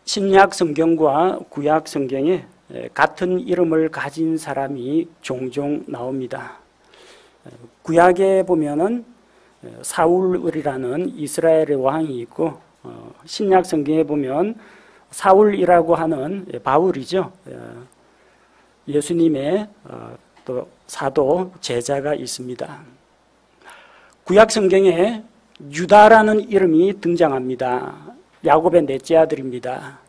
신약 성경과 구약 성경에 같은 이름을 가진 사람이 종종 나옵니다. 구약에 보면은 사울이라는 이스라엘의 왕이 있고, 신약 성경에 보면 사울이라고 하는 바울이죠. 예수님의 또 사도 제자가 있습니다. 구약 성경에 유다라는 이름이 등장합니다. 야곱의 넷째 아들입니다.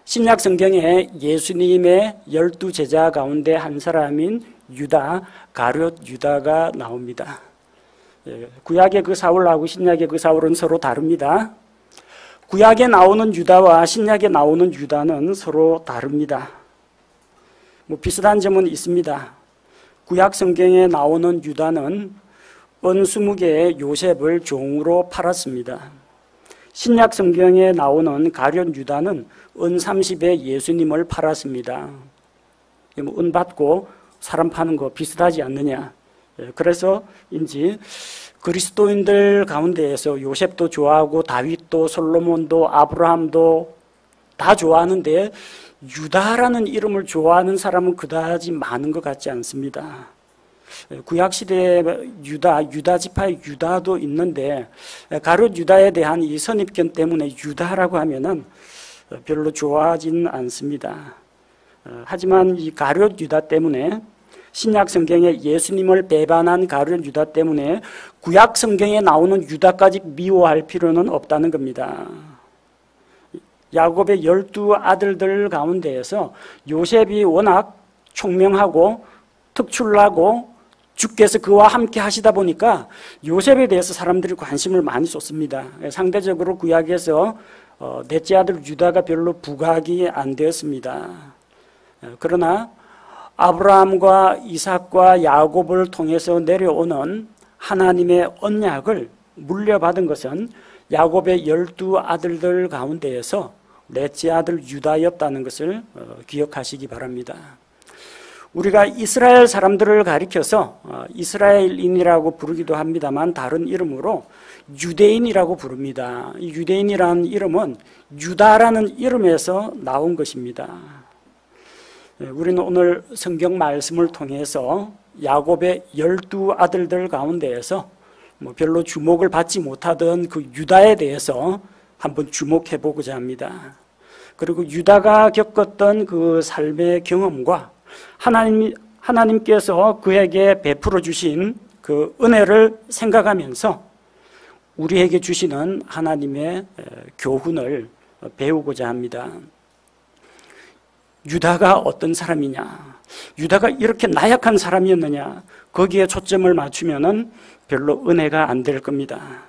신약 성경에 예수님의 12 제자 가운데 한 사람인 유다, 가룟 유다가 나옵니다. 구약의 그 사울하고 신약의 그 사울은 서로 다릅니다. 구약에 나오는 유다와 신약에 나오는 유다는 서로 다릅니다. 비슷한 점은 있습니다. 구약 성경에 나오는 유다는 은 20개의 요셉을 종으로 팔았습니다. 신약 성경에 나오는 가룟 유다는 은 30의 예수님을 팔았습니다. 은 받고 사람 파는 거 비슷하지 않느냐. 그래서인지 그리스도인들 가운데에서 요셉도 좋아하고 다윗도 솔로몬도 아브라함도 다 좋아하는데 유다라는 이름을 좋아하는 사람은 그다지 많은 것 같지 않습니다. 구약시대에 유다 지파의 유다도 있는데 가룟 유다에 대한 이 선입견 때문에 유다라고 하면은 별로 좋아하지는 않습니다. 하지만 이 가룟 유다 때문에 신약 성경에 예수님을 배반한 가룟 유다 때문에 구약 성경에 나오는 유다까지 미워할 필요는 없다는 겁니다. 야곱의 12 아들들 가운데에서 요셉이 워낙 총명하고 특출나고 주께서 그와 함께 하시다 보니까 요셉에 대해서 사람들이 관심을 많이 쏟습니다. 상대적으로 구약에서 넷째 아들 유다가 별로 부각이 안 되었습니다. 그러나 아브라함과 이삭과 야곱을 통해서 내려오는 하나님의 언약을 물려받은 것은 야곱의 12 아들들 가운데에서 넷째 아들 유다였다는 것을 기억하시기 바랍니다. 우리가 이스라엘 사람들을 가리켜서 이스라엘인이라고 부르기도 합니다만 다른 이름으로 유대인이라고 부릅니다. 유대인이라는 이름은 유다라는 이름에서 나온 것입니다. 우리는 오늘 성경 말씀을 통해서 야곱의 12 아들들 가운데에서 별로 주목을 받지 못하던 그 유다에 대해서 한번 주목해 보고자 합니다. 그리고 유다가 겪었던 그 삶의 경험과 하나님께서 그에게 베풀어 주신 그 은혜를 생각하면서 우리에게 주시는 하나님의 교훈을 배우고자 합니다. 유다가 어떤 사람이냐? 유다가 이렇게 나약한 사람이었느냐? 거기에 초점을 맞추면은 별로 은혜가 안 될 겁니다.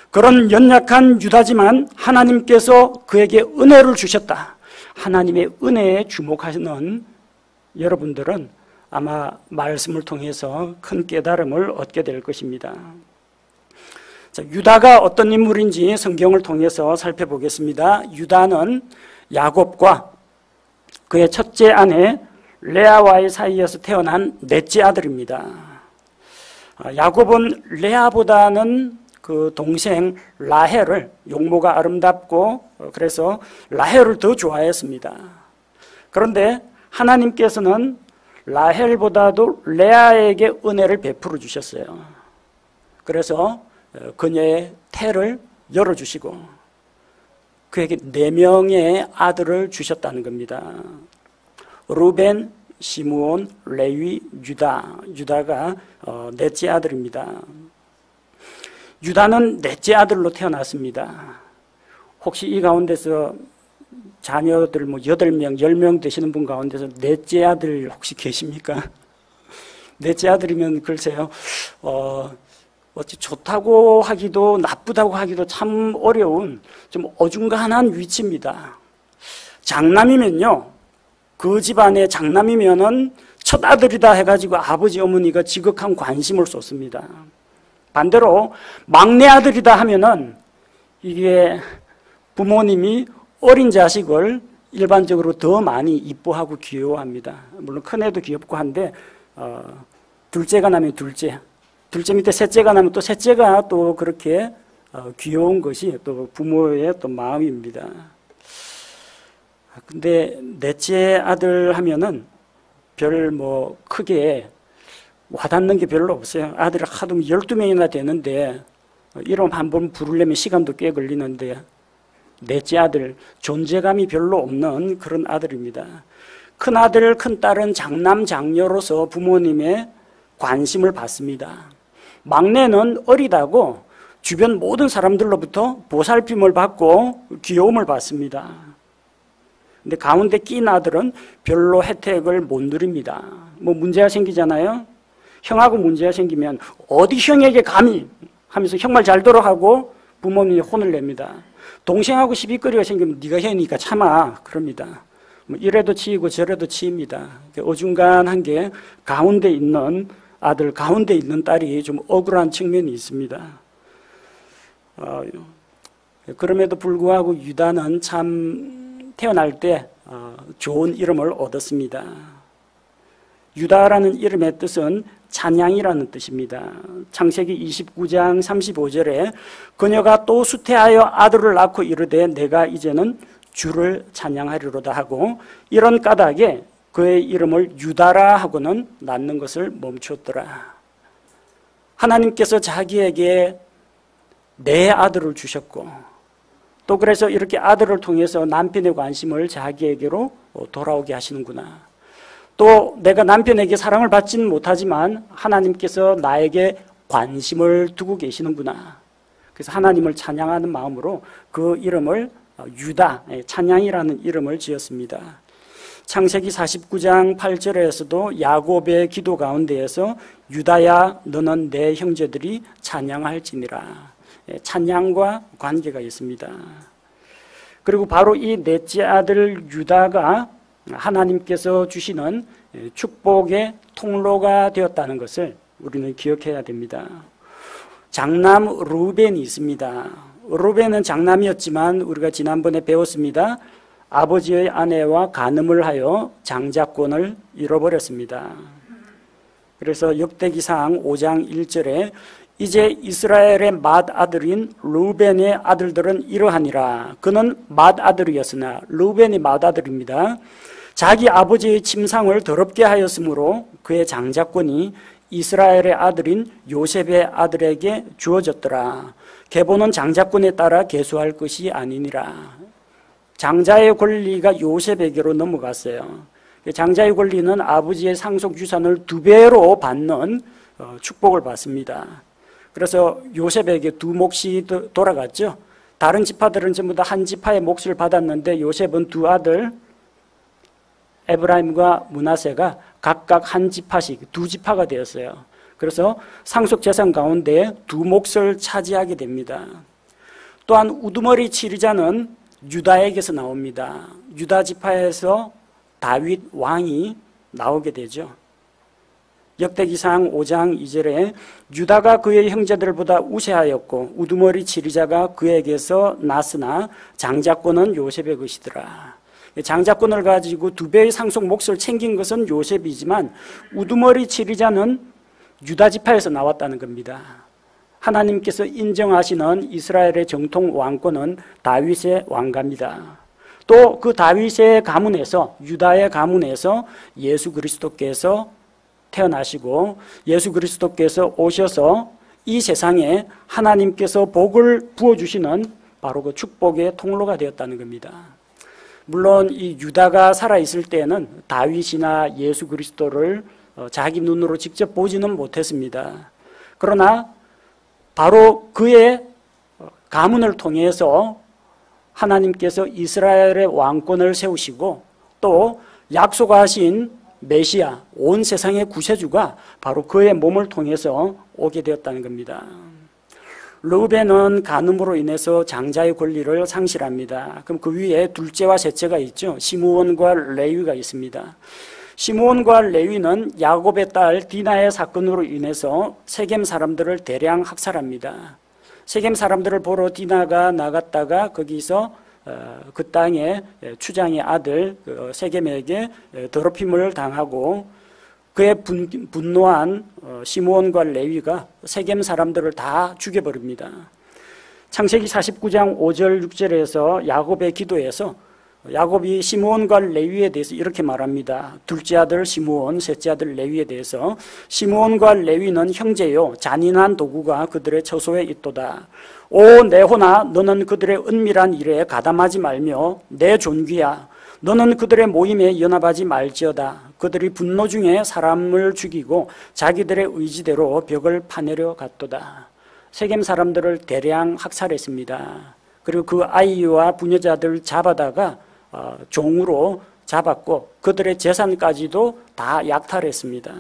그런 연약한 유다지만 하나님께서 그에게 은혜를 주셨다. 하나님의 은혜에 주목하는 여러분들은 아마 말씀을 통해서 큰 깨달음을 얻게 될 것입니다. 자, 유다가 어떤 인물인지 성경을 통해서 살펴보겠습니다. 유다는 야곱과 그의 첫째 아내 레아와의 사이에서 태어난 넷째 아들입니다. 야곱은 레아보다는 그 동생 라헬을, 용모가 아름답고 그래서 라헬을 더 좋아했습니다. 그런데 하나님께서는 라헬보다도 레아에게 은혜를 베풀어 주셨어요. 그래서 그녀의 태를 열어주시고 그에게 4명의 아들을 주셨다는 겁니다. 루벤, 시므온, 레위, 유다. 유다가 넷째 아들입니다. 유다는 넷째 아들로 태어났습니다. 혹시 이 가운데서 자녀들 8명, 10명 되시는 분 가운데서 넷째 아들 혹시 계십니까? 넷째 아들이면 글쎄요, 어찌 좋다고 하기도 나쁘다고 하기도 참 어려운 좀 어중간한 위치입니다. 장남이면요, 그 집안의 장남이면은 첫 아들이다 해가지고 아버지 어머니가 지극한 관심을 쏟습니다. 반대로 막내 아들이다 하면은 이게 부모님이 어린 자식을 일반적으로 더 많이 이뻐하고 귀여워합니다. 물론 큰애도 귀엽고 한데 둘째가 나면 둘째 밑에 셋째가 나면 또 셋째가 또 그렇게 귀여운 것이 또 부모의 또 마음입니다. 근데 넷째 아들 하면은 별 크게 와닿는 게 별로 없어요. 아들이 하도 12명이나 되는데 이름 한번 부르려면 시간도 꽤 걸리는데 넷째 아들, 존재감이 별로 없는 그런 아들입니다. 큰 아들, 큰 딸은 장남, 장녀로서 부모님의 관심을 받습니다. 막내는 어리다고 주변 모든 사람들로부터 보살핌을 받고 귀여움을 받습니다. 근데 가운데 낀 아들은 별로 혜택을 못 누립니다. 문제가 생기잖아요. 형하고 문제가 생기면 어디 형에게 감히 하면서 정말 잘 돌아가고 부모님이 혼을 냅니다. 동생하고 시비거리가 생기면 네가 형이니까 참아 그럽니다. 이래도 치이고 저래도 치입니다. 어중간한 게 가운데 있는 아들, 가운데 있는 딸이 좀 억울한 측면이 있습니다. 그럼에도 불구하고 유다는 참 태어날 때 좋은 이름을 얻었습니다. 유다라는 이름의 뜻은 찬양이라는 뜻입니다. 창세기 29장 35절에 그녀가 또 수태하여 아들을 낳고 이르되 내가 이제는 주를 찬양하리로다 하고 이런 까닭에 그의 이름을 유다라 하고는 낳는 것을 멈췄더라. 하나님께서 자기에게 내 아들을 주셨고 또 그래서 이렇게 아들을 통해서 남편의 관심을 자기에게로 돌아오게 하시는구나. 또 내가 남편에게 사랑을 받지는 못하지만 하나님께서 나에게 관심을 두고 계시는구나. 그래서 하나님을 찬양하는 마음으로 그 이름을 유다, 찬양이라는 이름을 지었습니다. 창세기 49장 8절에서도 야곱의 기도 가운데에서 유다야 너는 내 형제들이 찬양할지니라. 찬양과 관계가 있습니다. 그리고 바로 이 넷째 아들 유다가 하나님께서 주시는 축복의 통로가 되었다는 것을 우리는 기억해야 됩니다. 장남 루벤이 있습니다. 루벤은 장남이었지만 우리가 지난번에 배웠습니다. 아버지의 아내와 간음을 하여 장자권을 잃어버렸습니다. 그래서 역대기상 5장 1절에 이제 이스라엘의 맏아들인 루벤의 아들들은 이러하니라. 그는 맏아들이었으나 루벤이 맏아들입니다. 자기 아버지의 침상을 더럽게 하였으므로 그의 장자권이 이스라엘의 아들인 요셉의 아들에게 주어졌더라. 계보는 장자권에 따라 계수할 것이 아니니라. 장자의 권리가 요셉에게로 넘어갔어요. 장자의 권리는 아버지의 상속 유산을 2배로 받는 축복을 받습니다. 그래서 요셉에게 2몫이 돌아갔죠. 다른 지파들은 전부 다 한 지파의 몫을 받았는데 요셉은 2 아들 에브라임과 므낫세가 각각 한 지파씩 2지파가 되었어요. 그래서 상속 재산 가운데 2몫을 차지하게 됩니다. 또한 우두머리 치리자는 유다에게서 나옵니다. 유다 지파에서 다윗 왕이 나오게 되죠. 역대기상 5장 2절에 유다가 그의 형제들보다 우세하였고 우두머리 치리자가 그에게서 났으나 장자권은 요셉의 것이더라. 장자권을 가지고 2배의 상속 몫을 챙긴 것은 요셉이지만 우두머리 치리자는 유다 지파에서 나왔다는 겁니다. 하나님께서 인정하시는 이스라엘의 정통 왕권은 다윗의 왕가입니다. 또 그 다윗의 가문에서 유다의 가문에서 예수 그리스도께서 태어나시고 예수 그리스도께서 오셔서 이 세상에 하나님께서 복을 부어주시는 바로 그 축복의 통로가 되었다는 겁니다. 물론 이 유다가 살아있을 때는 다윗이나 예수 그리스도를 자기 눈으로 직접 보지는 못했습니다. 그러나 바로 그의 가문을 통해서 하나님께서 이스라엘의 왕권을 세우시고 또 약속하신 메시아, 온 세상의 구세주가 바로 그의 몸을 통해서 오게 되었다는 겁니다. 르우벤은 간음으로 인해서 장자의 권리를 상실합니다. 그럼 그 위에 둘째와 셋째가 있죠. 시므온과 레위가 있습니다. 시므온과 레위는 야곱의 딸 디나의 사건으로 인해서 세겜 사람들을 대량 학살합니다. 세겜 사람들을 보러 디나가 나갔다가 거기서 그 땅의 추장의 아들 세겜에게 더럽힘을 당하고 그의 분노한 시므온과 레위가 세겜 사람들을 다 죽여버립니다. 창세기 49장 5절 6절에서 야곱의 기도에서 야곱이 시므온과 레위에 대해서 이렇게 말합니다. 둘째 아들 시므온, 셋째 아들 레위에 대해서 시므온과 레위는 형제요 잔인한 도구가 그들의 처소에 있도다. 오 내호나 너는 그들의 은밀한 일에 가담하지 말며 내 존귀야 너는 그들의 모임에 연합하지 말지어다. 그들이 분노 중에 사람을 죽이고 자기들의 의지대로 벽을 파내려 갔도다. 세겜 사람들을 대량 학살했습니다. 그리고 그 아이와 부녀자들 잡아다가 종으로 잡았고 그들의 재산까지도 다 약탈했습니다.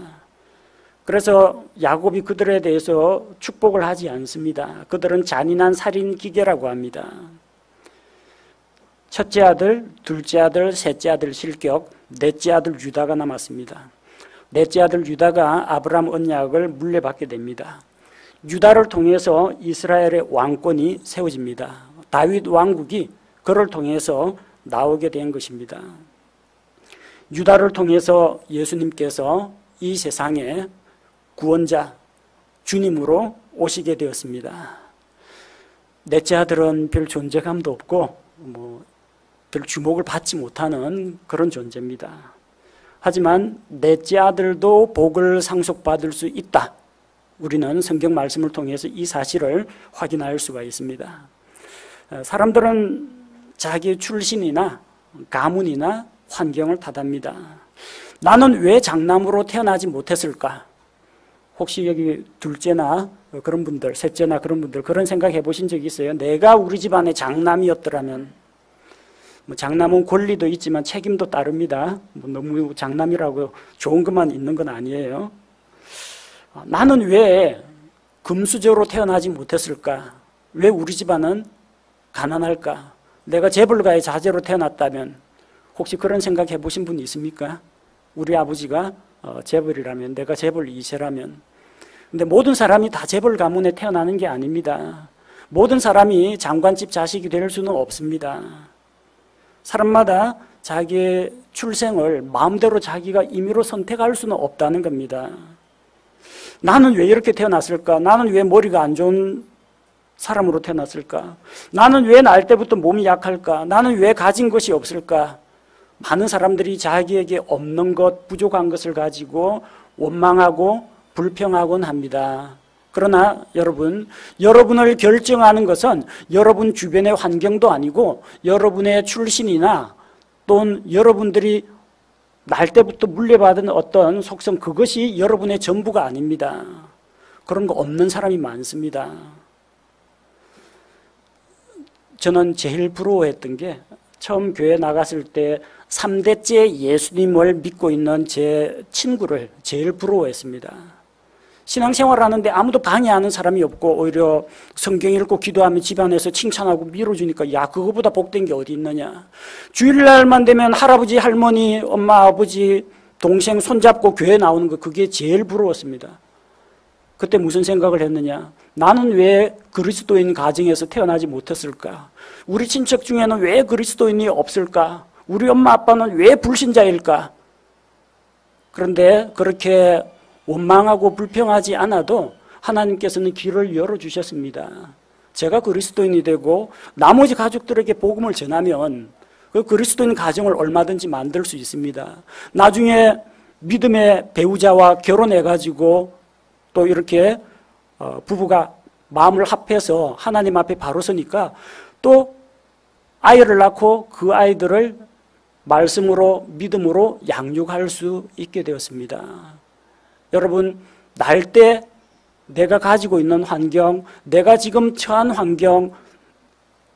그래서 야곱이 그들에 대해서 축복을 하지 않습니다. 그들은 잔인한 살인 기계라고 합니다. 첫째 아들, 둘째 아들, 셋째 아들 실격, 넷째 아들 유다가 남았습니다. 넷째 아들 유다가 아브라함 언약을 물려받게 됩니다. 유다를 통해서 이스라엘의 왕권이 세워집니다. 다윗 왕국이 그를 통해서 나오게 된 것입니다. 유다를 통해서 예수님께서 이 세상에 구원자, 주님으로 오시게 되었습니다. 넷째 아들은 별 존재감도 없고 별 주목을 받지 못하는 그런 존재입니다. 하지만 넷째 아들도 복을 상속받을 수 있다. 우리는 성경 말씀을 통해서 이 사실을 확인할 수가 있습니다. 사람들은 자기 출신이나 가문이나 환경을 탓합니다. 나는 왜 장남으로 태어나지 못했을까? 혹시 여기 둘째나 그런 분들, 셋째나 그런 분들 그런 생각 해보신 적 있어요? 내가 우리 집안의 장남이었더라면. 장남은 권리도 있지만 책임도 따릅니다. 너무 장남이라고 좋은 것만 있는 건 아니에요. 나는 왜 금수저로 태어나지 못했을까? 왜 우리 집안은 가난할까? 내가 재벌가의 자제로 태어났다면 혹시 그런 생각 해보신 분 있습니까? 우리 아버지가 재벌이라면, 내가 재벌 2세라면. 근데 모든 사람이 다 재벌 가문에 태어나는 게 아닙니다. 모든 사람이 장관집 자식이 될 수는 없습니다. 사람마다 자기의 출생을 마음대로 자기가 임의로 선택할 수는 없다는 겁니다. 나는 왜 이렇게 태어났을까? 나는 왜 머리가 안 좋은 사람으로 태어났을까? 나는 왜 날 때부터 몸이 약할까? 나는 왜 가진 것이 없을까? 많은 사람들이 자기에게 없는 것, 부족한 것을 가지고 원망하고 불평하곤 합니다. 그러나 여러분을 결정하는 것은 여러분 주변의 환경도 아니고 여러분의 출신이나 또는 여러분들이 날 때부터 물려받은 어떤 속성, 그것이 여러분의 전부가 아닙니다. 그런 거 없는 사람이 많습니다. 저는 제일 부러워했던 게 처음 교회 나갔을 때 3대째 예수님을 믿고 있는 제 친구를 제일 부러워했습니다. 신앙생활을 하는데 아무도 방해하는 사람이 없고 오히려 성경 읽고 기도하면 집안에서 칭찬하고 밀어주니까 야, 그거보다 복된 게 어디 있느냐. 주일날만 되면 할아버지, 할머니, 엄마, 아버지, 동생 손잡고 교회 나오는 거, 그게 제일 부러웠습니다. 그때 무슨 생각을 했느냐. 나는 왜 그리스도인 가정에서 태어나지 못했을까? 우리 친척 중에는 왜 그리스도인이 없을까? 우리 엄마 아빠는 왜 불신자일까? 그런데 그렇게 원망하고 불평하지 않아도 하나님께서는 길을 열어주셨습니다. 제가 그리스도인이 되고 나머지 가족들에게 복음을 전하면 그 그리스도인 가정을 얼마든지 만들 수 있습니다. 나중에 믿음의 배우자와 결혼해가지고 또 이렇게 부부가 마음을 합해서 하나님 앞에 바로 서니까 또 아이를 낳고 그 아이들을 말씀으로 믿음으로 양육할 수 있게 되었습니다. 여러분, 날 때 내가 가지고 있는 환경, 내가 지금 처한 환경,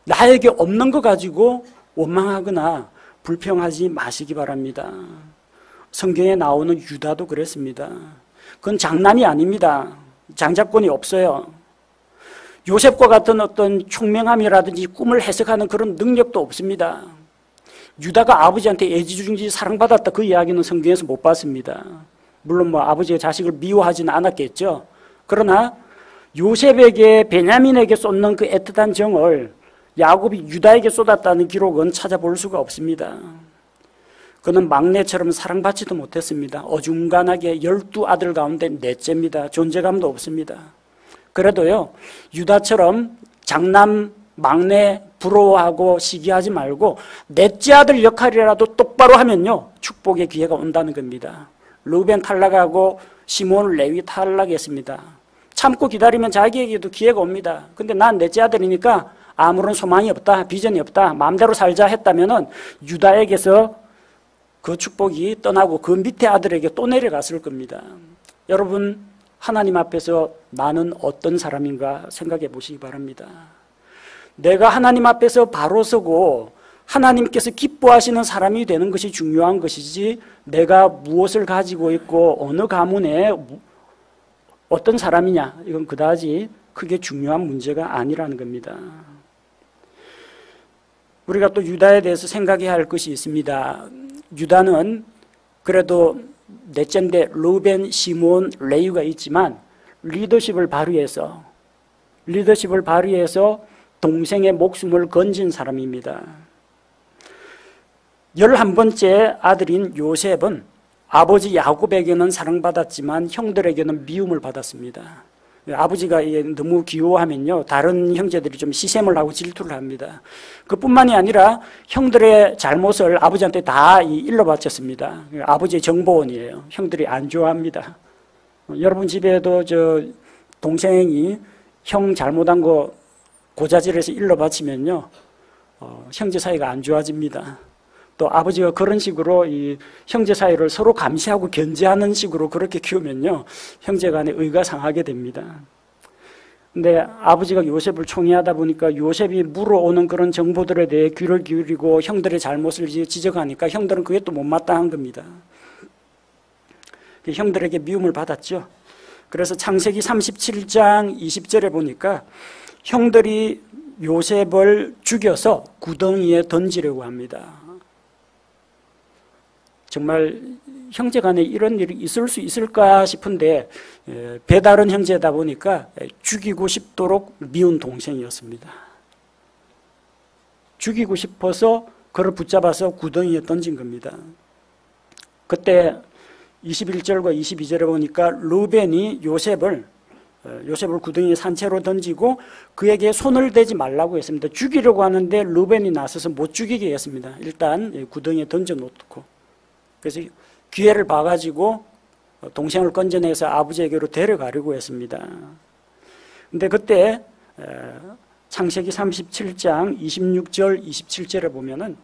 나에게 없는 거 가지고 원망하거나 불평하지 마시기 바랍니다. 성경에 나오는 유다도 그랬습니다. 그건 장남이 아닙니다. 장자권이 없어요. 요셉과 같은 어떤 총명함이라든지 꿈을 해석하는 그런 능력도 없습니다. 유다가 아버지한테 애지중지 사랑받았다, 그 이야기는 성경에서 못 봤습니다. 물론 아버지가 자식을 미워하지는 않았겠죠. 그러나 요셉에게, 베냐민에게 쏟는 그 애틋한 정을 야곱이 유다에게 쏟았다는 기록은 찾아볼 수가 없습니다. 그는 막내처럼 사랑받지도 못했습니다. 어중간하게 12아들 가운데 넷째입니다. 존재감도 없습니다. 그래도요, 유다처럼 장남, 막내, 부러워하고 시기하지 말고 넷째 아들 역할이라도 똑바로 하면요 축복의 기회가 온다는 겁니다. 르우벤 탈락하고 시몬 레위 탈락했습니다. 참고 기다리면 자기에게도 기회가 옵니다. 근데 난 넷째 아들이니까 아무런 소망이 없다, 비전이 없다, 마음대로 살자 했다면은 유다에게서 그 축복이 떠나고 그 밑에 아들에게 또 내려갔을 겁니다. 여러분, 하나님 앞에서 나는 어떤 사람인가 생각해 보시기 바랍니다. 내가 하나님 앞에서 바로 서고 하나님께서 기뻐하시는 사람이 되는 것이 중요한 것이지 내가 무엇을 가지고 있고 어느 가문에 어떤 사람이냐 이건 그다지 크게 중요한 문제가 아니라는 겁니다. 우리가 또 유다에 대해서 생각해야 할 것이 있습니다. 유다는 그래도 넷째인데 르우벤, 시몬, 레위가 있지만 리더십을 발휘해서 동생의 목숨을 건진 사람입니다. 11번째 아들인 요셉은 아버지 야곱에게는 사랑받았지만 형들에게는 미움을 받았습니다. 아버지가 너무 귀여워하면요 다른 형제들이 좀 시샘을 하고 질투를 합니다. 그뿐만이 아니라 형들의 잘못을 아버지한테 다 일러바쳤습니다. 아버지의 정보원이에요. 형들이 안 좋아합니다. 여러분 집에도 동생이 형 잘못한 거 고자질해서 일러바치면요 형제 사이가 안 좋아집니다. 또 아버지가 그런 식으로 이 형제 사이를 서로 감시하고 견제하는 식으로 그렇게 키우면요 형제 간에 의가 상하게 됩니다. 근데 아버지가 요셉을 총애하다 보니까 요셉이 물어오는 그런 정보들에 대해 귀를 기울이고 형들의 잘못을 지적하니까 형들은 그게 또 못마땅한 겁니다. 형들에게 미움을 받았죠. 그래서 창세기 37장 20절에 보니까 형들이 요셉을 죽여서 구덩이에 던지려고 합니다. 정말 형제 간에 이런 일이 있을 수 있을까 싶은데 배다른 형제다 보니까 죽이고 싶도록 미운 동생이었습니다. 죽이고 싶어서 그를 붙잡아서 구덩이에 던진 겁니다. 그때 21절과 22절에 보니까 르우벤이 요셉을 구덩이에 산채로 던지고 그에게 손을 대지 말라고 했습니다. 죽이려고 하는데 르우벤이 나서서 못 죽이게 했습니다. 일단 구덩이에 던져놓고 그래서 기회를 봐가지고 동생을 건져내서 아버지에게로 데려가려고 했습니다. 근데 그때 창세기 37장 26절 27절에 보면은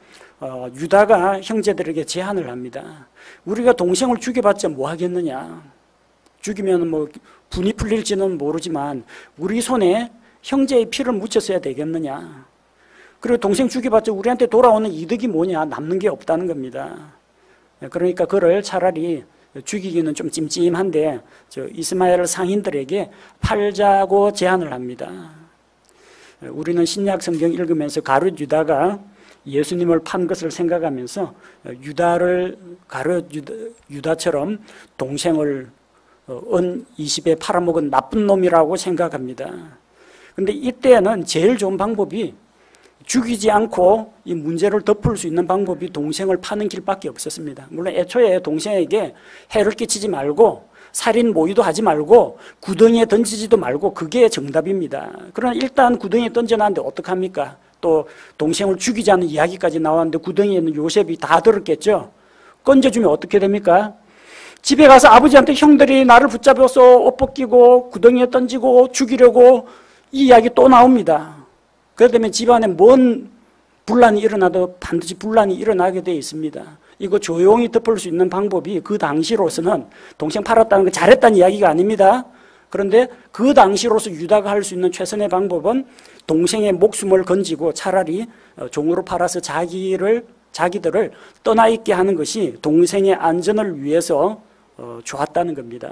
유다가 형제들에게 제안을 합니다. 우리가 동생을 죽여봤자 뭐 하겠느냐. 죽이면 뭐 분이 풀릴지는 모르지만 우리 손에 형제의 피를 묻혔어야 되겠느냐. 그리고 동생 죽여봤자 우리한테 돌아오는 이득이 뭐냐. 남는 게 없다는 겁니다. 그러니까 그를 차라리 죽이기는 좀 찜찜한데 이스마엘 상인들에게 팔자고 제안을 합니다. 우리는 신약 성경 읽으면서 가룟 유다가 예수님을 판 것을 생각하면서 유다처럼 동생을 은 20에 팔아먹은 나쁜 놈이라고 생각합니다. 그런데 이때는 제일 좋은 방법이 죽이지 않고 이 문제를 덮을 수 있는 방법이 동생을 파는 길밖에 없었습니다. 물론 애초에 동생에게 해를 끼치지 말고 살인 모의도 하지 말고 구덩이에 던지지도 말고 그게 정답입니다. 그러나 일단 구덩이에 던져놨는데 어떡합니까? 또 동생을 죽이지 않는 이야기까지 나왔는데 구덩이에 있는 요셉이 다 들었겠죠. 건져주면 어떻게 됩니까? 집에 가서 아버지한테 형들이 나를 붙잡아서 옷 벗기고 구덩이에 던지고 죽이려고 이 이야기 또 나옵니다. 그렇기 때문에 집안에 뭔 분란이 일어나도 반드시 분란이 일어나게 되어 있습니다. 이거 조용히 덮을 수 있는 방법이 그 당시로서는 동생 팔았다는 거 잘했다는 이야기가 아닙니다. 그런데 그 당시로서 유다가 할 수 있는 최선의 방법은 동생의 목숨을 건지고 차라리 종으로 팔아서 자기들을 떠나 있게 하는 것이 동생의 안전을 위해서 좋았다는 겁니다.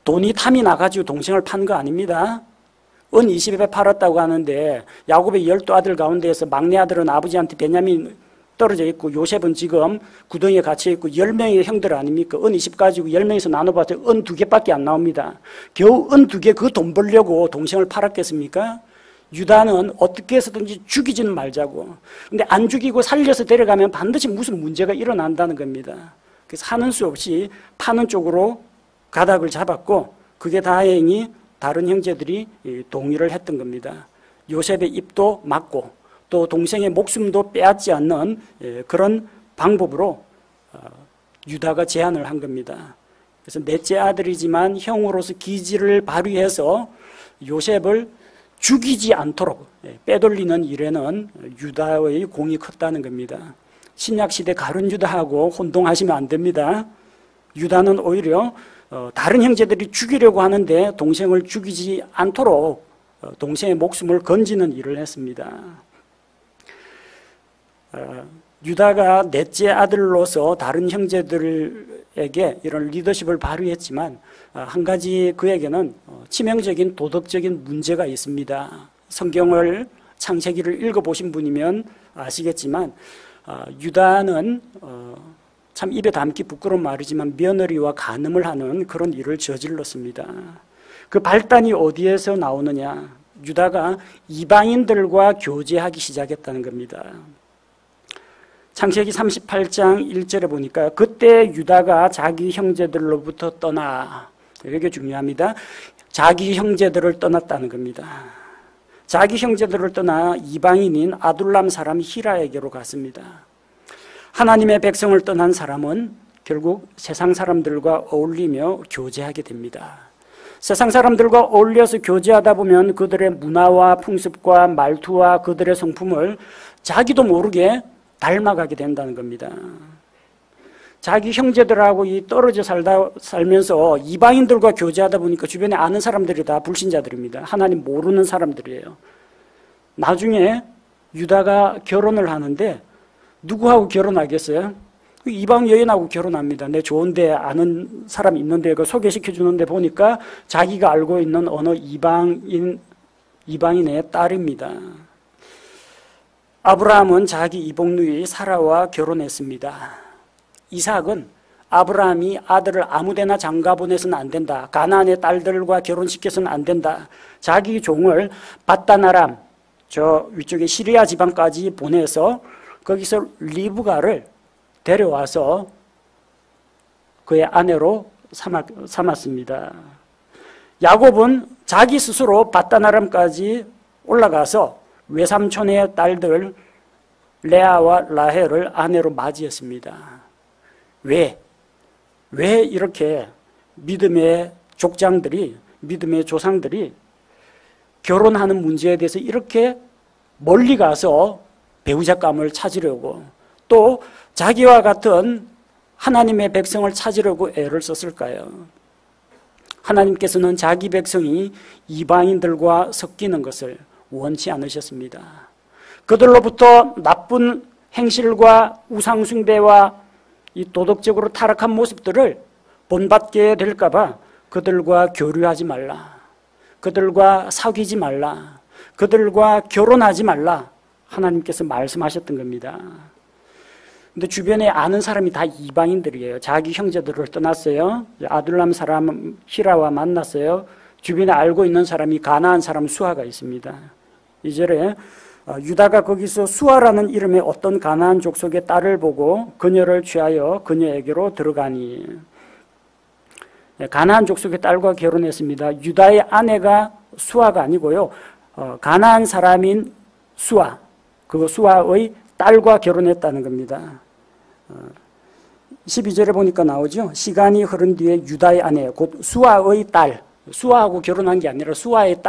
돈이 탐이 나가지고 동생을 판 거 아닙니다. 은 20에 팔았다고 하는데 야곱의 12아들 가운데에서 막내 아들은 아버지한테 베냐민 떨어져 있고 요셉은 지금 구덩이에 갇혀 있고 10명의 형들 아닙니까? 은 20 가지고 10명에서 나눠봤자 은 2개밖에 안 나옵니다. 겨우 은 2개 그 돈 벌려고 동생을 팔았겠습니까? 유다는 어떻게 해서든지 죽이지는 말자고. 근데 안 죽이고 살려서 데려가면 반드시 무슨 문제가 일어난다는 겁니다. 그래서 하는 수 없이 파는 쪽으로 가닥을 잡았고 그게 다행히 다른 형제들이 동의를 했던 겁니다. 요셉의 입도 막고 또 동생의 목숨도 빼앗지 않는 그런 방법으로 유다가 제안을 한 겁니다. 그래서 넷째 아들이지만 형으로서 기지를 발휘해서 요셉을 죽이지 않도록 빼돌리는 일에는 유다의 공이 컸다는 겁니다. 신약시대 가룟 유다하고 혼동하시면 안 됩니다. 유다는 오히려 다른 형제들이 죽이려고 하는데 동생을 죽이지 않도록 동생의 목숨을 건지는 일을 했습니다. 유다가 넷째 아들로서 다른 형제들에게 이런 리더십을 발휘했지만 한 가지 그에게는 치명적인 도덕적인 문제가 있습니다. 성경을 창세기를 읽어보신 분이면 아시겠지만 유다는 참 입에 담기 부끄러운 말이지만 며느리와 간음을 하는 그런 일을 저질렀습니다. 그 발단이 어디에서 나오느냐? 유다가 이방인들과 교제하기 시작했다는 겁니다. 창세기 38장 1절에 보니까 그때 유다가 자기 형제들로부터 떠나, 이게 중요합니다. 자기 형제들을 떠났다는 겁니다. 자기 형제들을 떠나 이방인인 아둘람 사람 히라에게로 갔습니다. 하나님의 백성을 떠난 사람은 결국 세상 사람들과 어울리며 교제하게 됩니다. 세상 사람들과 어울려서 교제하다 보면 그들의 문화와 풍습과 말투와 그들의 성품을 자기도 모르게 닮아가게 된다는 겁니다. 자기 형제들하고 떨어져 살면서 이방인들과 교제하다 보니까 주변에 아는 사람들이 다 불신자들입니다. 하나님 모르는 사람들이에요. 나중에 유다가 결혼을 하는데 누구하고 결혼하겠어요? 이방 여인하고 결혼합니다. 내 좋은데 아는 사람 있는데 그 소개시켜 주는데 보니까 자기가 알고 있는 어느 이방인의 딸입니다. 아브라함은 자기 이복누이 사라와 결혼했습니다. 이삭은 아브라함이 아들을 아무데나 장가 보내서는 안 된다. 가나안의 딸들과 결혼시켜서는 안 된다. 자기 종을 밧단아람, 저 위쪽에 시리아 지방까지 보내서 거기서 리브가를 데려와서 그의 아내로 삼았습니다. 야곱은 자기 스스로 밧단아람까지 올라가서 외삼촌의 딸들 레아와 라헬을 아내로 맞이했습니다. 왜 이렇게 믿음의 족장들이, 믿음의 조상들이 결혼하는 문제에 대해서 이렇게 멀리 가서 배우자감을 찾으려고 또 자기와 같은 하나님의 백성을 찾으려고 애를 썼을까요? 하나님께서는 자기 백성이 이방인들과 섞이는 것을 원치 않으셨습니다. 그들로부터 나쁜 행실과 우상숭배와 이 도덕적으로 타락한 모습들을 본받게 될까 봐 그들과 교류하지 말라. 그들과 사귀지 말라. 그들과 결혼하지 말라. 하나님께서 말씀하셨던 겁니다. 근데 주변에 아는 사람이 다 이방인들이에요. 자기 형제들을 떠났어요. 아둘람 사람 히라와 만났어요. 주변에 알고 있는 사람이 가나안 사람 수아가 있습니다. 2절에 유다가 거기서 수아라는 이름의 어떤 가나안 족속의 딸을 보고 그녀를 취하여 그녀에게로 들어가니, 가나안 족속의 딸과 결혼했습니다. 유다의 아내가 수아가 아니고요, 가나안 사람인 수아, 그 수아의 딸과 결혼했다는 겁니다. 12절에 보니까 나오죠. 시간이 흐른 뒤에 유다의 아내, 곧 수아의 딸, 수아하고 결혼한 게 아니라 수아의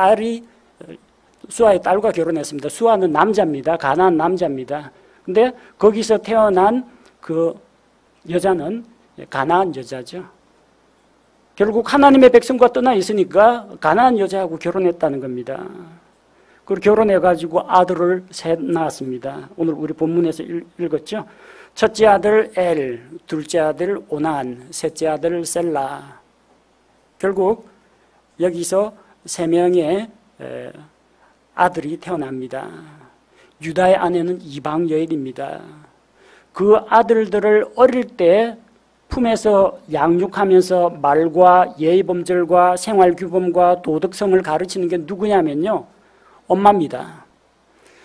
딸과 결혼했습니다. 수아는 남자입니다. 가나안 남자입니다. 근데 거기서 태어난 그 여자는 가나안 여자죠. 결국 하나님의 백성과 떠나 있으니까 가나안 여자하고 결혼했다는 겁니다. 그리고 결혼해가지고 아들을 셋 낳았습니다. 오늘 우리 본문에서 읽었죠. 첫째 아들 엘, 둘째 아들 오난, 셋째 아들 셀라. 결국 여기서 세 명의 아들이 태어납니다. 유다의 아내는 이방 여인입니다. 그 아들들을 어릴 때 품에서 양육하면서 말과 예의범절과 생활규범과 도덕성을 가르치는 게 누구냐면요, 엄마입니다.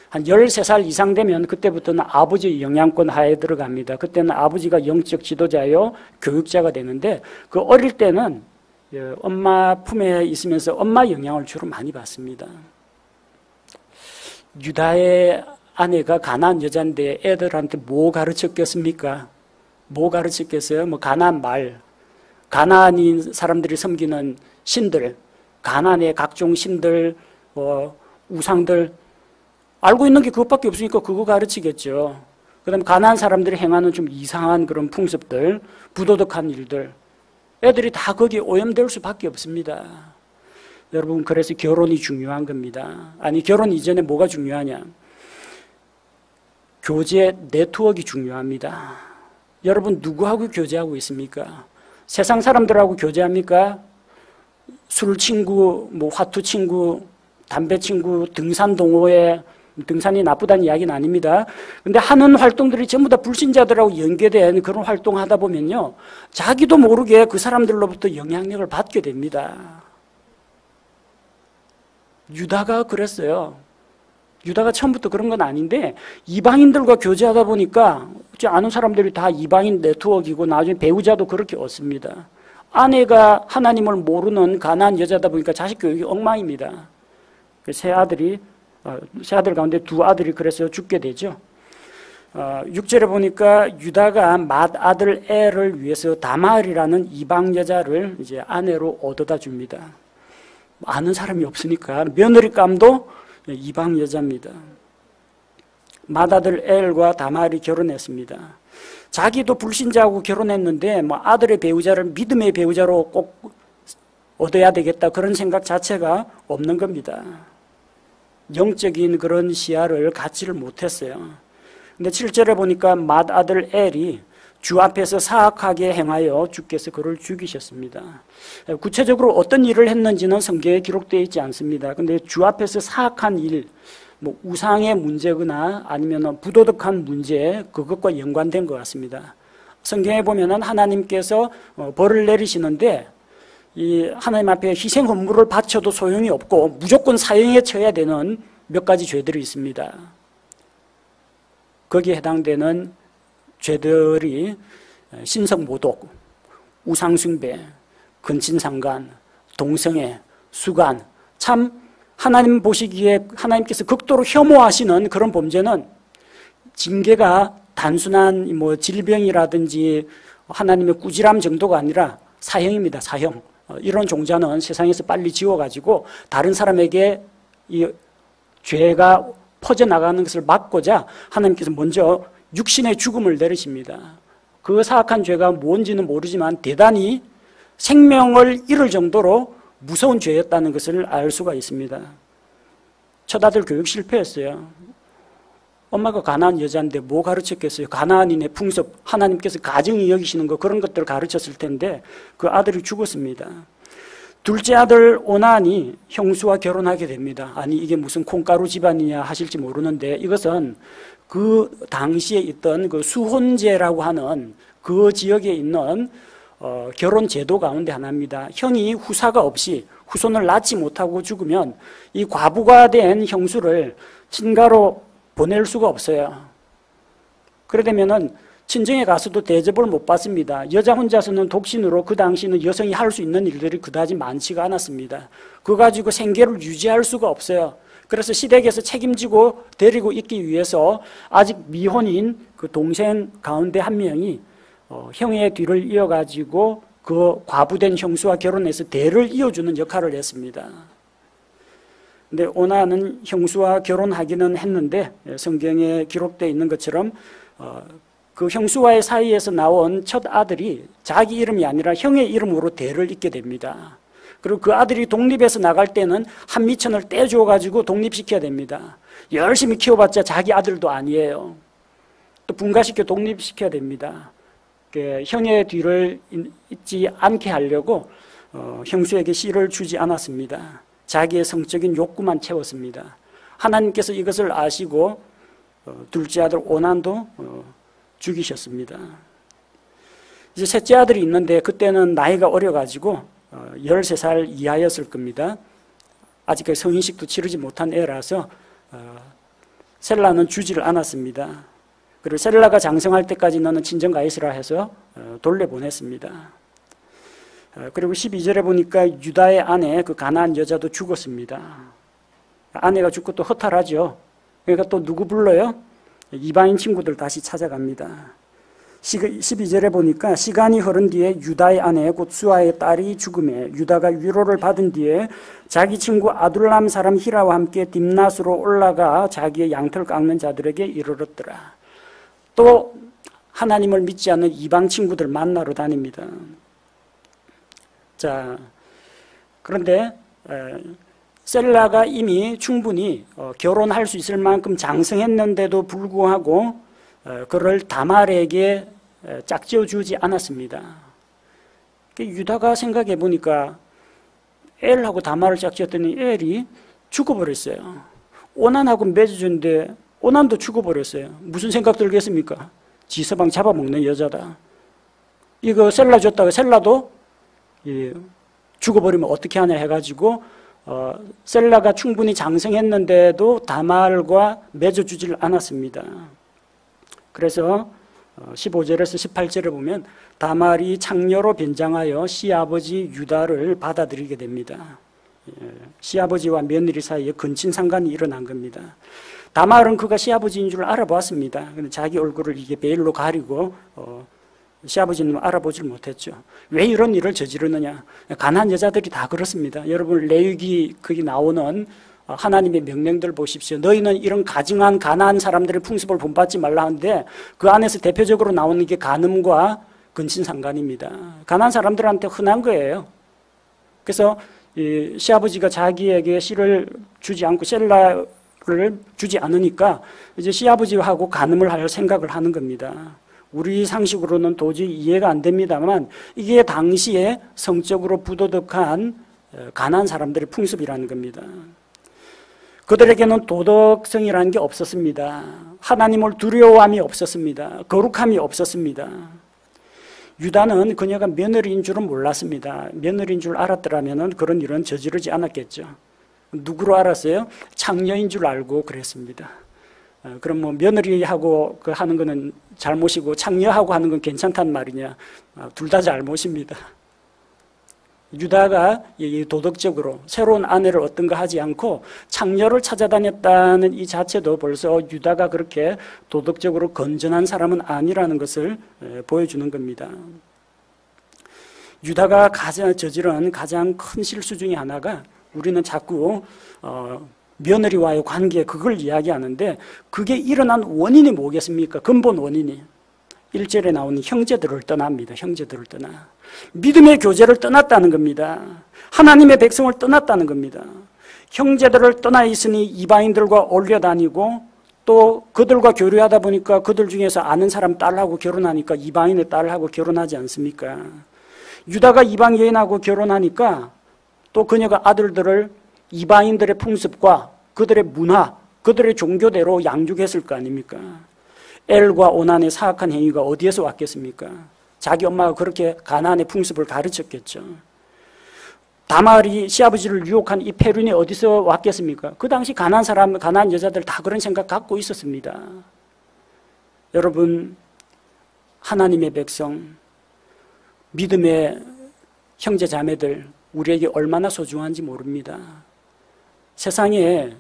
한 13살 이상 되면 그때부터는 아버지의 영향권 하에 들어갑니다. 그때는 아버지가 영적 지도자요, 교육자가 되는데 그 어릴 때는 엄마 품에 있으면서 엄마 영향을 주로 많이 받습니다. 유다의 아내가 가나안 여자인데 애들한테 뭐 가르쳤겠습니까? 뭐 가르쳤겠어요? 뭐 가나안 말, 가나안인 사람들이 섬기는 신들, 가나안의 각종 신들, 우상들, 알고 있는 게 그것밖에 없으니까 그거 가르치겠죠. 그 다음에 가나안 사람들이 행하는 좀 이상한 그런 풍습들, 부도덕한 일들, 애들이 다 거기에 오염될 수밖에 없습니다. 여러분, 그래서 결혼이 중요한 겁니다. 아니, 결혼 이전에 뭐가 중요하냐? 교제 네트워크가 중요합니다. 여러분, 누구하고 교제하고 있습니까? 세상 사람들하고 교제합니까? 술 친구, 뭐 화투 친구, 담배 친구, 등산 동호회, 등산이 나쁘다는 이야기는 아닙니다. 근데 하는 활동들이 전부 다 불신자들하고 연계된 그런 활동을 하다 보면요, 자기도 모르게 그 사람들로부터 영향력을 받게 됩니다. 유다가 그랬어요. 유다가 처음부터 그런 건 아닌데 이방인들과 교제하다 보니까 아는 사람들이 다 이방인 네트워크이고 나중에 배우자도 그렇게 얻습니다. 아내가 하나님을 모르는 가난한 여자다 보니까 자식 교육이 엉망입니다. 세 아들 가운데 두 아들이 그래서 죽게 되죠. 6절에 보니까 유다가 맏아들 엘을 위해서 다말이라는 이방 여자를 이제 아내로 얻어다 줍니다. 아는 사람이 없으니까 며느리감도 이방 여자입니다. 맏아들 엘과 다말이 결혼했습니다. 자기도 불신자하고 결혼했는데 뭐 아들의 배우자를 믿음의 배우자로 꼭 얻어야 되겠다 그런 생각 자체가 없는 겁니다. 영적인 그런 시야를 갖지를 못했어요. 근데 7절에 보니까 맏아들 엘이 주 앞에서 사악하게 행하여 주께서 그를 죽이셨습니다. 구체적으로 어떤 일을 했는지는 성경에 기록되어 있지 않습니다. 근데 주 앞에서 사악한 일, 뭐 우상의 문제거나 아니면 부도덕한 문제, 그것과 연관된 것 같습니다. 성경에 보면은 하나님께서 벌을 내리시는데 이 하나님 앞에 희생 헌물을 바쳐도 소용이 없고 무조건 사형에 처해야 되는 몇 가지 죄들이 있습니다. 거기에 해당되는 죄들이 신성모독, 우상숭배, 근친상간, 동성애, 수간, 참 하나님 보시기에 하나님께서 극도로 혐오하시는 그런 범죄는 징계가 단순한 뭐 질병이라든지 하나님의 꾸지람 정도가 아니라 사형입니다. 사형. 이런 종자는 세상에서 빨리 지워가지고 다른 사람에게 이 죄가 퍼져나가는 것을 막고자 하나님께서 먼저 육신의 죽음을 내리십니다. 그 사악한 죄가 뭔지는 모르지만 대단히 생명을 잃을 정도로 무서운 죄였다는 것을 알 수가 있습니다. 첫 아들 교육 실패했어요. 엄마가 가나안 여자인데 뭐 가르쳤겠어요? 가나안인의 풍습, 하나님께서 가정이 여기시는 거 그런 것들을 가르쳤을 텐데 그 아들이 죽었습니다. 둘째 아들 오난이 형수와 결혼하게 됩니다. 아니 이게 무슨 콩가루 집안이냐 하실지 모르는데 이것은 그 당시에 있던 그 수혼제라고 하는 그 지역에 있는 결혼 제도 가운데 하나입니다. 형이 후사가 없이 후손을 낳지 못하고 죽으면 이 과부가 된 형수를 친가로 보낼 수가 없어요. 그러려면은 친정에 가서도 대접을 못 받습니다. 여자 혼자서는 독신으로 그 당시는 여성이 할 수 있는 일들이 그다지 많지가 않았습니다. 그거 가지고 생계를 유지할 수가 없어요. 그래서 시댁에서 책임지고 데리고 있기 위해서 아직 미혼인 그 동생 가운데 한 명이 형의 뒤를 이어가지고 그 과부된 형수와 결혼해서 대를 이어주는 역할을 했습니다. 근데 오나는 형수와 결혼하기는 했는데 성경에 기록되어 있는 것처럼 그 형수와의 사이에서 나온 첫 아들이 자기 이름이 아니라 형의 이름으로 대를 잇게 됩니다. 그리고 그 아들이 독립해서 나갈 때는 한 미천을 떼줘가지고 독립시켜야 됩니다. 열심히 키워봤자 자기 아들도 아니에요. 또 분가시켜 독립시켜야 됩니다. 형의 뒤를 잇지 않게 하려고 형수에게 씨를 주지 않았습니다. 자기의 성적인 욕구만 채웠습니다. 하나님께서 이것을 아시고 둘째 아들 오난도 죽이셨습니다. 이제 셋째 아들이 있는데 그때는 나이가 어려가지고 13살 이하였을 겁니다. 아직까지 성인식도 치르지 못한 애라서 셀라는 주지를 않았습니다. 그리고 셀라가 장성할 때까지 너는 친정가 있으라 해서 돌려보냈습니다. 그리고 12절에 보니까 유다의 아내 그 가나안 여자도 죽었습니다. 아내가 죽고 또 허탈하죠. 그러니까 또 누구 불러요? 이방인 친구들 다시 찾아갑니다. 12절에 보니까 시간이 흐른 뒤에 유다의 아내 곧 수아의 딸이 죽음에 유다가 위로를 받은 뒤에 자기 친구 아둘람 사람 히라와 함께 딥낫으로 올라가 자기의 양털 깎는 자들에게 이르렀더라. 또 하나님을 믿지 않는 이방 친구들 만나러 다닙니다. 자, 그런데 셀라가 이미 충분히 결혼할 수 있을 만큼 장성했는데도 불구하고 그를 다말에게 짝지어 주지 않았습니다. 유다가 생각해 보니까 엘하고 다말을 짝지었더니 엘이 죽어버렸어요. 오난하고 맺어준데 오난도 죽어버렸어요. 무슨 생각 들겠습니까? 지서방 잡아먹는 여자다. 이거 셀라 줬다가 셀라도 죽어버리면 어떻게 하냐 해가지고 셀라가 충분히 장성했는데도 다말과 맺어주질 않았습니다. 그래서 15절에서 18절에 보면 다말이 창녀로 변장하여 시아버지 유다를 받아들이게 됩니다. 시아버지와 며느리 사이에 근친상간이 일어난 겁니다. 다말은 그가 시아버지인 줄 알아보았습니다. 근데 자기 얼굴을 이게 베일로 가리고 시아버지는 알아보질 못했죠. 왜 이런 일을 저지르느냐? 가난한 여자들이 다 그렇습니다. 여러분 레위기 거기 나오는 하나님의 명령들 보십시오. 너희는 이런 가증한 가난한 사람들의 풍습을 본받지 말라 하는데 그 안에서 대표적으로 나오는 게 간음과 근친상간입니다. 가난한 사람들한테 흔한 거예요. 그래서 시아버지가 자기에게 씨를 주지 않고 셀라를 주지 않으니까 이제 시아버지하고 간음을 할 생각을 하는 겁니다. 우리 상식으로는 도저히 이해가 안 됩니다만 이게 당시에 성적으로 부도덕한 가난한 사람들의 풍습이라는 겁니다. 그들에게는 도덕성이라는 게 없었습니다. 하나님을 두려워함이 없었습니다. 거룩함이 없었습니다. 유다는 그녀가 며느리인 줄은 몰랐습니다. 며느리인 줄 알았더라면 그런 일은 저지르지 않았겠죠. 누구로 알았어요? 창녀인 줄 알고 그랬습니다. 그럼 뭐 며느리하고 그 하는 거는 잘못이고 창녀하고 하는 건 괜찮단 말이냐? 둘 다 잘못입니다. 유다가 도덕적으로 새로운 아내를 어떤가 하지 않고 창녀를 찾아다녔다는 이 자체도 벌써 유다가 그렇게 도덕적으로 건전한 사람은 아니라는 것을 보여주는 겁니다. 유다가 저지른 가장 큰 실수 중에 하나가 우리는 자꾸 며느리와의 관계 그걸 이야기하는데 그게 일어난 원인이 뭐겠습니까? 근본 원인이 1절에 나오는 형제들을 떠납니다. 형제들을 떠나. 믿음의 교제를 떠났다는 겁니다. 하나님의 백성을 떠났다는 겁니다. 형제들을 떠나 있으니 이방인들과 어울려 다니고 또 그들과 교류하다 보니까 그들 중에서 아는 사람 딸하고 결혼하니까 이방인의 딸하고 결혼하지 않습니까? 유다가 이방 여인하고 결혼하니까 또 그녀가 아들들을 이방인들의 풍습과 그들의 문화, 그들의 종교대로 양육했을 거 아닙니까? 엘과 오난의 사악한 행위가 어디에서 왔겠습니까? 자기 엄마가 그렇게 가나안의 풍습을 가르쳤겠죠. 다말이 시아버지를 유혹한 이 페륜이 어디서 왔겠습니까? 그 당시 가난한 사람, 가난한 여자들 다 그런 생각 갖고 있었습니다. 여러분, 하나님의 백성, 믿음의 형제 자매들, 우리에게 얼마나 소중한지 모릅니다. 세상에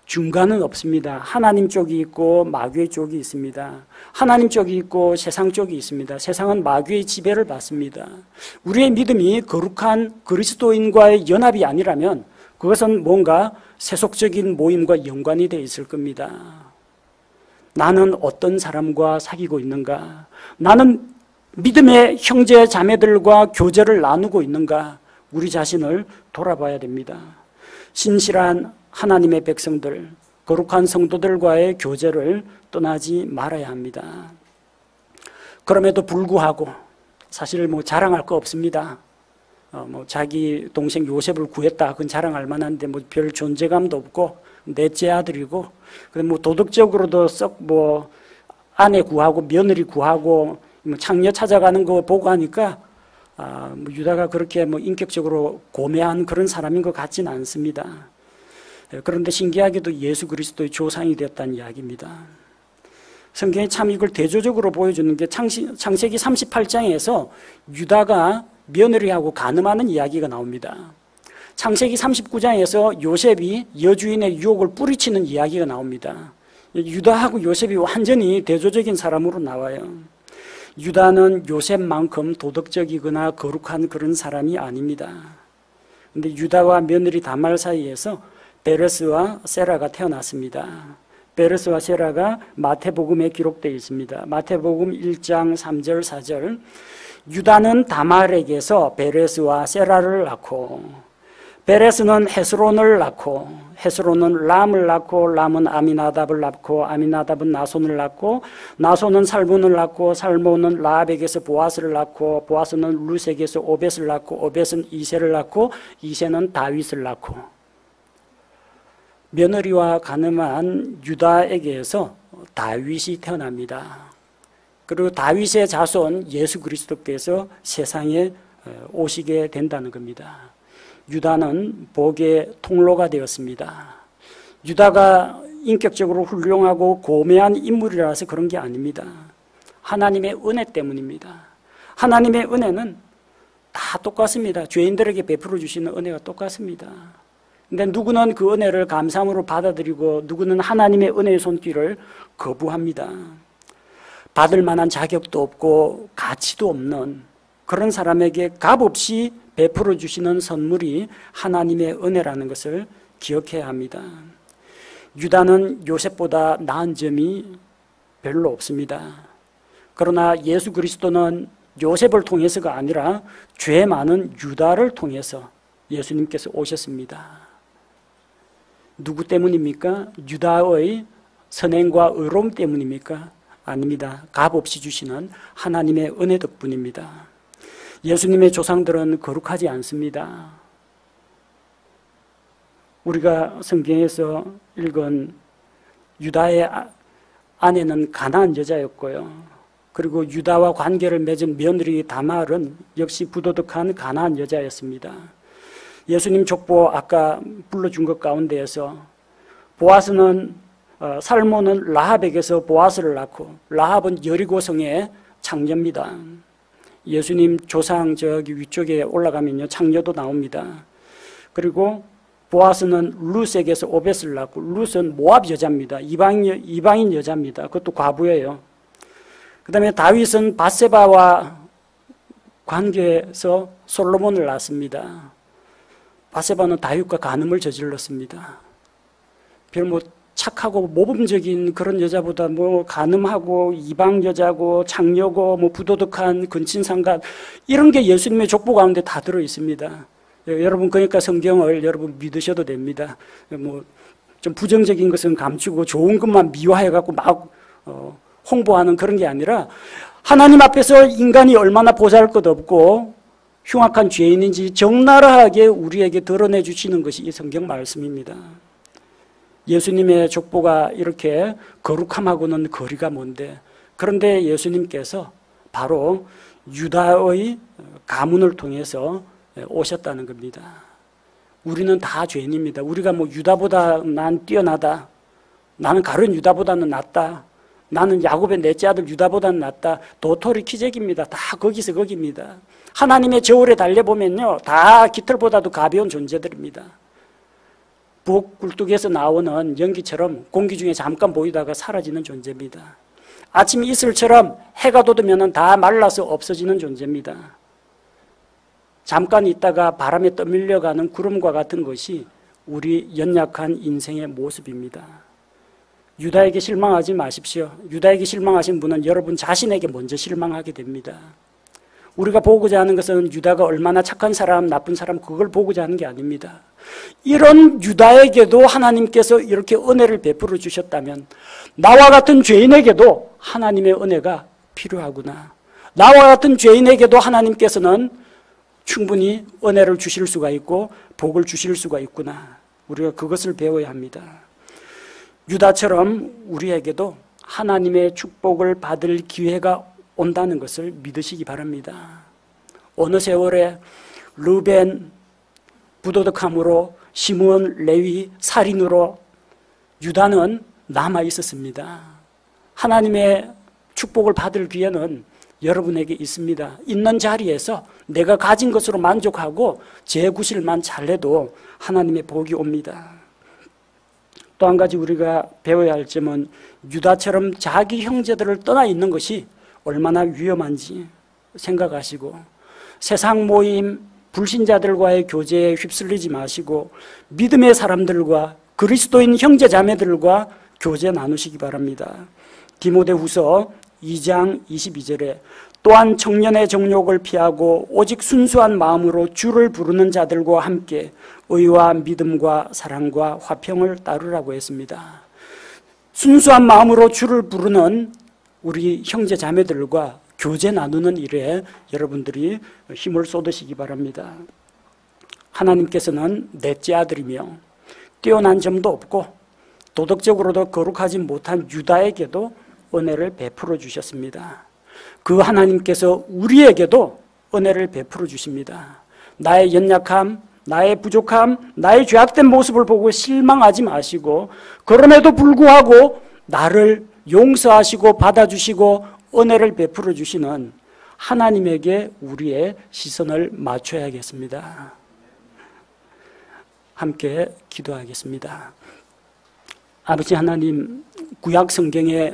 중간은 없습니다. 하나님 쪽이 있고 마귀의 쪽이 있습니다. 하나님 쪽이 있고 세상 쪽이 있습니다. 세상은 마귀의 지배를 받습니다. 우리의 믿음이 거룩한 그리스도인과의 연합이 아니라면 그것은 뭔가 세속적인 모임과 연관이 되어 있을 겁니다. 나는 어떤 사람과 사귀고 있는가? 나는 믿음의 형제 자매들과 교제를 나누고 있는가? 우리 자신을 돌아봐야 됩니다. 신실한 하나님의 백성들, 거룩한 성도들과의 교제를 떠나지 말아야 합니다. 그럼에도 불구하고 사실 뭐 자랑할 거 없습니다. 자기 동생 요셉을 구했다, 그건 자랑할 만한데 뭐 별 존재감도 없고 넷째 아들이고, 그래 뭐 도덕적으로도 썩 뭐 아내 구하고 며느리 구하고 뭐 창녀 찾아가는 거 보고 하니까 뭐 유다가 그렇게 뭐 인격적으로 고매한 그런 사람인 것 같지는 않습니다. 그런데 신기하게도 예수 그리스도의 조상이 되었다는 이야기입니다. 성경이 참 이걸 대조적으로 보여주는 게 창세기 38장에서 유다가 며느리하고 간음하는 이야기가 나옵니다. 창세기 39장에서 요셉이 여주인의 유혹을 뿌리치는 이야기가 나옵니다. 유다하고 요셉이 완전히 대조적인 사람으로 나와요. 유다는 요셉만큼 도덕적이거나 거룩한 그런 사람이 아닙니다. 근데 유다와 며느리 다말 사이에서 베레스와 세라가 태어났습니다. 베레스와 세라가 마태복음에 기록되어 있습니다. 마태복음 1장 3절 4절 유다는 다말에게서 베레스와 세라를 낳고 베레스는 헤스론을 낳고 헤스론은 람을 낳고 람은 아미나답을 낳고 아미나답은 나손을 낳고 나손은 살몬을 낳고 살몬은 라합에게서 보아스를 낳고 보아스는 루색에서 오벳을 낳고 오벳은 이새를 낳고 이새는 다윗을 낳고 며느리와 가늠한 유다에게서 다윗이 태어납니다. 그리고 다윗의 자손 예수 그리스도께서 세상에 오시게 된다는 겁니다. 유다는 복의 통로가 되었습니다. 유다가 인격적으로 훌륭하고 고매한 인물이라서 그런 게 아닙니다. 하나님의 은혜 때문입니다. 하나님의 은혜는 다 똑같습니다. 죄인들에게 베풀어 주시는 은혜가 똑같습니다. 근데 누구는 그 은혜를 감사함으로 받아들이고 누구는 하나님의 은혜의 손길을 거부합니다. 받을 만한 자격도 없고 가치도 없는 그런 사람에게 값없이 베풀어 주시는 선물이 하나님의 은혜라는 것을 기억해야 합니다. 유다는 요셉보다 나은 점이 별로 없습니다. 그러나 예수 그리스도는 요셉을 통해서가 아니라 죄 많은 유다를 통해서 예수님께서 오셨습니다. 누구 때문입니까? 유다의 선행과 의로움 때문입니까? 아닙니다. 값없이 주시는 하나님의 은혜 덕분입니다. 예수님의 조상들은 거룩하지 않습니다. 우리가 성경에서 읽은 유다의 아내는 가나안 여자였고요. 그리고 유다와 관계를 맺은 며느리 다말은 역시 부도덕한 가나안 여자였습니다. 예수님 족보 아까 불러준 것 가운데에서 보아스는 살몬은 라합에게서 보아스를 낳고 라합은 여리고성의 창녀입니다. 예수님 조상 저기 위쪽에 올라가면요 창녀도 나옵니다. 그리고 보아스는 룻에게서 오벳을 낳고 룻은 모압 여자입니다. 이방인 여자입니다. 그것도 과부예요. 그 다음에 다윗은 밧세바와 관계에서 솔로몬을 낳습니다. 밧세바는 다윗과 간음을 저질렀습니다. 별 착하고 모범적인 그런 여자보다 간음하고 이방 여자고 창녀고 부도덕한 근친상간 이런 게 예수님의 족보 가운데 다 들어 있습니다. 여러분 그러니까 성경을 여러분 믿으셔도 됩니다. 좀 부정적인 것은 감추고 좋은 것만 미화해 갖고 막 홍보하는 그런 게 아니라 하나님 앞에서 인간이 얼마나 보잘것없고 흉악한 죄인인지 적나라하게 우리에게 드러내 주시는 것이 이 성경 말씀입니다. 예수님의 족보가 이렇게 거룩함하고는 거리가 먼데 그런데 예수님께서 바로 유다의 가문을 통해서 오셨다는 겁니다. 우리는 다 죄인입니다. 우리가 유다보다 난 뛰어나다. 나는 가룟 유다보다는 낫다. 나는 야곱의 넷째 아들 유다보다는 낫다. 도토리 키재기입니다. 다 거기서 거기입니다. 하나님의 저울에 달려보면요. 다 깃털보다도 가벼운 존재들입니다. 부엌 굴뚝에서 나오는 연기처럼 공기 중에 잠깐 보이다가 사라지는 존재입니다. 아침 이슬처럼 해가 돋으면 다 말라서 없어지는 존재입니다. 잠깐 있다가 바람에 떠밀려가는 구름과 같은 것이 우리 연약한 인생의 모습입니다. 유다에게 실망하지 마십시오. 유다에게 실망하신 분은 여러분 자신에게 먼저 실망하게 됩니다. 우리가 보고자 하는 것은 유다가 얼마나 착한 사람, 나쁜 사람 그걸 보고자 하는 게 아닙니다. 이런 유다에게도 하나님께서 이렇게 은혜를 베풀어 주셨다면 나와 같은 죄인에게도 하나님의 은혜가 필요하구나. 나와 같은 죄인에게도 하나님께서는 충분히 은혜를 주실 수가 있고 복을 주실 수가 있구나. 우리가 그것을 배워야 합니다. 유다처럼 우리에게도 하나님의 축복을 받을 기회가 온다는 것을 믿으시기 바랍니다. 어느 세월에 르벤 부도덕함으로 시므온 레위 살인으로 유다는 남아 있었습니다. 하나님의 축복을 받을 기회는 여러분에게 있습니다. 있는 자리에서 내가 가진 것으로 만족하고 제 구실만 잘해도 하나님의 복이 옵니다. 또 한 가지 우리가 배워야 할 점은 유다처럼 자기 형제들을 떠나 있는 것이 얼마나 위험한지 생각하시고 세상 모임, 불신자들과의 교제에 휩쓸리지 마시고 믿음의 사람들과 그리스도인 형제 자매들과 교제 나누시기 바랍니다. 디모데후서 2장 22절에 또한 청년의 정욕을 피하고 오직 순수한 마음으로 주를 부르는 자들과 함께 의와 믿음과 사랑과 화평을 따르라고 했습니다. 순수한 마음으로 주를 부르는 우리 형제 자매들과 교제 나누는 일에 여러분들이 힘을 쏟으시기 바랍니다. 하나님께서는 넷째 아들이며 뛰어난 점도 없고 도덕적으로도 거룩하지 못한 유다에게도 은혜를 베풀어 주셨습니다. 그 하나님께서 우리에게도 은혜를 베풀어 주십니다. 나의 연약함, 나의 부족함, 나의 죄악된 모습을 보고 실망하지 마시고 그럼에도 불구하고 나를 용서하시고 받아주시고 은혜를 베풀어 주시는 하나님에게 우리의 시선을 맞춰야겠습니다. 함께 기도하겠습니다. 아버지 하나님, 구약 성경에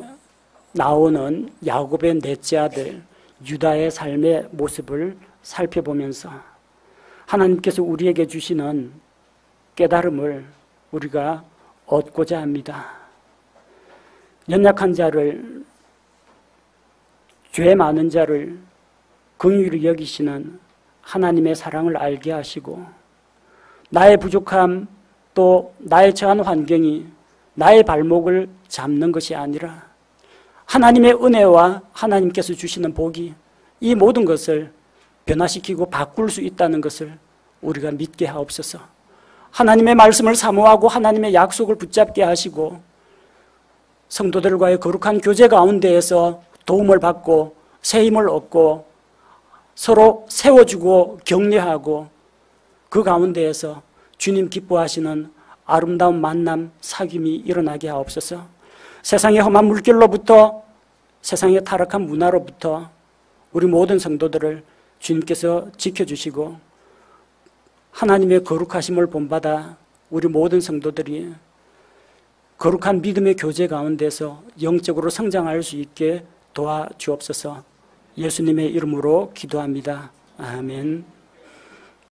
나오는 야곱의 넷째 아들 유다의 삶의 모습을 살펴보면서 하나님께서 우리에게 주시는 깨달음을 우리가 얻고자 합니다. 연약한 자를, 죄 많은 자를 긍휼히 여기시는 하나님의 사랑을 알게 하시고 나의 부족함 또 나의 처한 환경이 나의 발목을 잡는 것이 아니라 하나님의 은혜와 하나님께서 주시는 복이 이 모든 것을 변화시키고 바꿀 수 있다는 것을 우리가 믿게 하옵소서. 하나님의 말씀을 사모하고 하나님의 약속을 붙잡게 하시고 성도들과의 거룩한 교제 가운데에서 도움을 받고 새 힘을 얻고 서로 세워주고 격려하고 그 가운데에서 주님 기뻐하시는 아름다운 만남, 사귐이 일어나게 하옵소서. 세상의 험한 물결로부터 세상의 타락한 문화로부터 우리 모든 성도들을 주님께서 지켜주시고 하나님의 거룩하심을 본받아 우리 모든 성도들이 거룩한 믿음의 교제 가운데서 영적으로 성장할 수 있게 도와주옵소서. 예수님의 이름으로 기도합니다. 아멘.